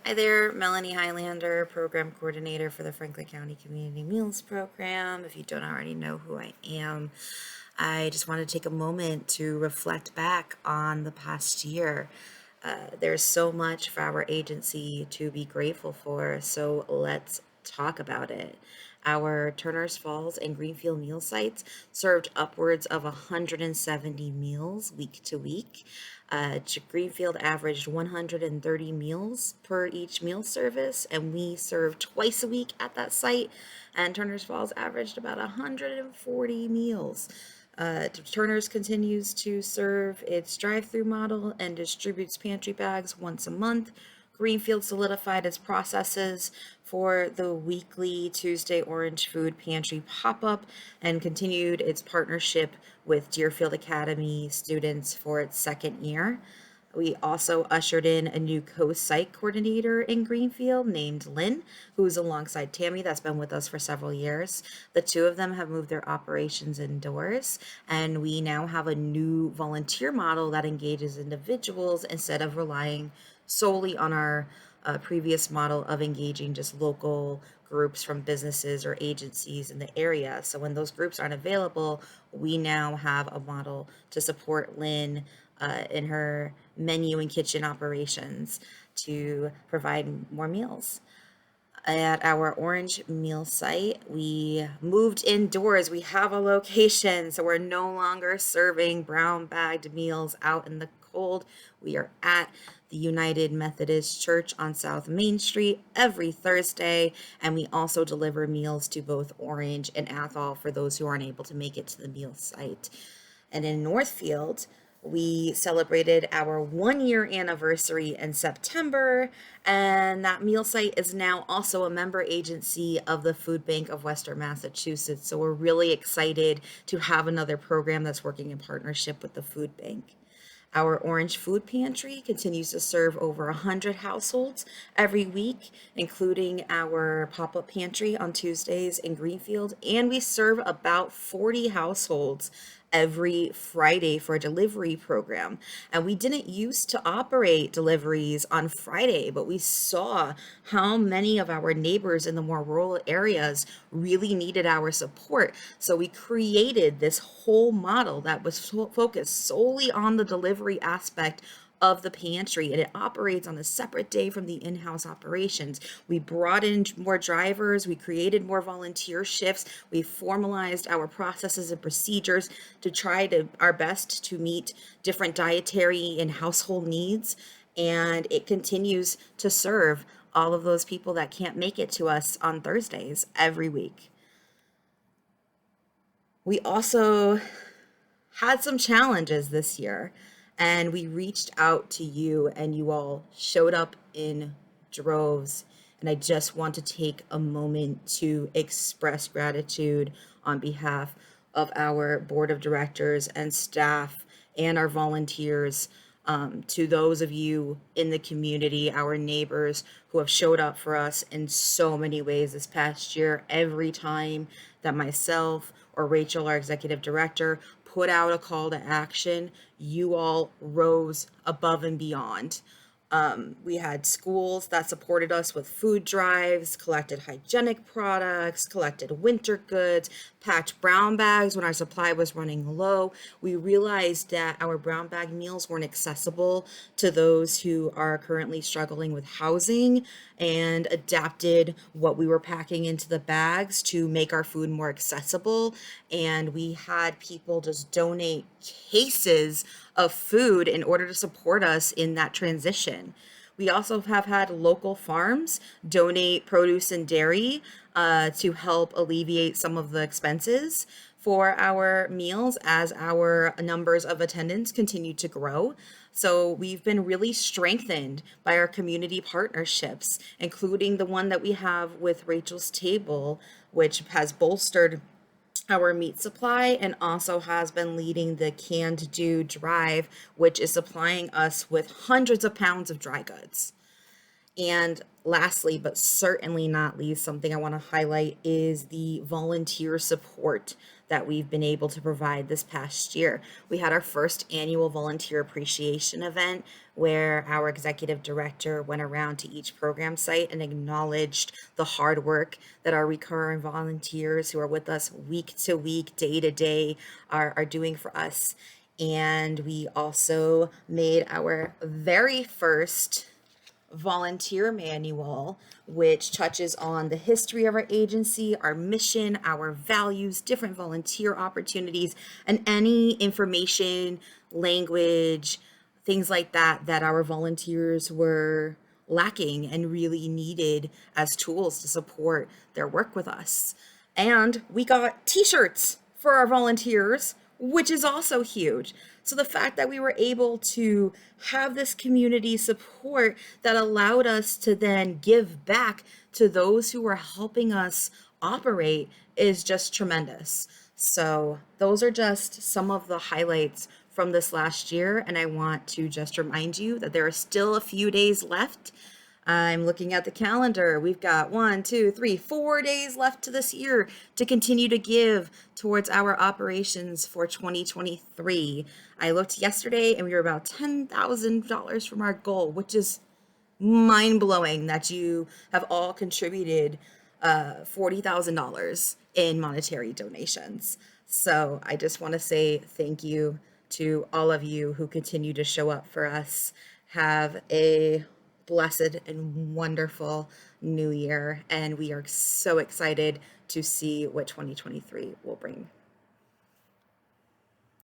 Hi there, Melanie Highlander, Program Coordinator for the Franklin County Community Meals Program. If you don't already know who I am, I just want to take a moment to reflect back on the past year. There's so much for our agency to be grateful for, so let's talk about it. Our Turners Falls and Greenfield meal sites served upwards of 170 meals week to week. Greenfield averaged 130 meals per each meal service, and we served twice a week at that site. And Turners Falls averaged about 140 meals. Turner's continues to serve its drive-through model and distributes pantry bags once a month. Greenfield solidified its processes for the weekly Tuesday Orange Food Pantry pop-up and continued its partnership with Deerfield Academy students for its second year. We also ushered in a new co-site coordinator in Greenfield named Lynn, who's alongside Tammy that's been with us for several years. The two of them have moved their operations indoors, and we now have a new volunteer model that engages individuals instead of relying solely on our previous model of engaging just local groups from businesses or agencies in the area. So when those groups aren't available, we now have a model to support Lynn in her menu and kitchen operations to provide more meals. At our Orange Meal site, we moved indoors. We have a location, so we're no longer serving brown bagged meals out in the cold. We are at the United Methodist Church on South Main Street every Thursday, and we also deliver meals to both Orange and Athol for those who aren't able to make it to the meal site. And in Northfield, we celebrated our 1 year anniversary in September, and that meal site is now also a member agency of the Food Bank of Western Massachusetts. So we're really excited to have another program that's working in partnership with the Food Bank. Our Orange Food Pantry continues to serve over 100 households every week, including our pop up pantry on Tuesdays in Greenfield. And we serve about 40 households every Friday for a delivery program. And we didn't used to operate deliveries on Friday, but we saw how many of our neighbors in the more rural areas really needed our support. So we created this whole model that was focused solely on the delivery aspect of the pantry, and it operates on a separate day from the in-house operations. We brought in more drivers, we created more volunteer shifts, we formalized our processes and procedures to try to our best to meet different dietary and household needs, and it continues to serve all of those people that can't make it to us on Thursdays every week. We also had some challenges this year, and we reached out to you, and you all showed up in droves. And I just want to take a moment to express gratitude on behalf of our board of directors and staff and our volunteers, to those of you in the community, our neighbors who have showed up for us in so many ways this past year. Every time that myself or Rachel, our executive director, put out a call to action, you all rose above and beyond. We had schools that supported us with food drives, collected hygienic products, collected winter goods, packed brown bags when our supply was running low. We realized that our brown bag meals weren't accessible to those who are currently struggling with housing, and adapted what we were packing into the bags to make our food more accessible. And we had people just donate cases of food in order to support us in that transition. We also have had local farms donate produce and dairy to help alleviate some of the expenses for our meals as our numbers of attendants continue to grow. So we've been really strengthened by our community partnerships, including the one that we have with Rachel's Table, which has bolstered our meat supply and also has been leading the Canned Do drive, which is supplying us with hundreds of pounds of dry goods. And lastly, but certainly not least, something I want to highlight is the volunteer support that we've been able to provide this past year. We had our first annual volunteer appreciation event where our executive director went around to each program site and acknowledged the hard work that our recurring volunteers who are with us week to week, day to day, are doing for us. And we also made our very first volunteer manual, which touches on the history of our agency, our mission, our values, different volunteer opportunities, and any information, language, things like that that our volunteers were lacking and really needed as tools to support their work with us. And we got t-shirts for our volunteers, which is also huge. So the fact that we were able to have this community support that allowed us to then give back to those who were helping us operate is just tremendous. So those are just some of the highlights from this last year. And I want to just remind you that there are still a few days left. I'm looking at the calendar. We've got 4 days left to this year to continue to give towards our operations for 2023. I looked yesterday and we were about $10,000 from our goal, which is mind blowing that you have all contributed $40,000 in monetary donations. So I just want to say thank you to all of you who continue to show up for us. Have a blessed and wonderful new year. And we are so excited to see what 2023 will bring.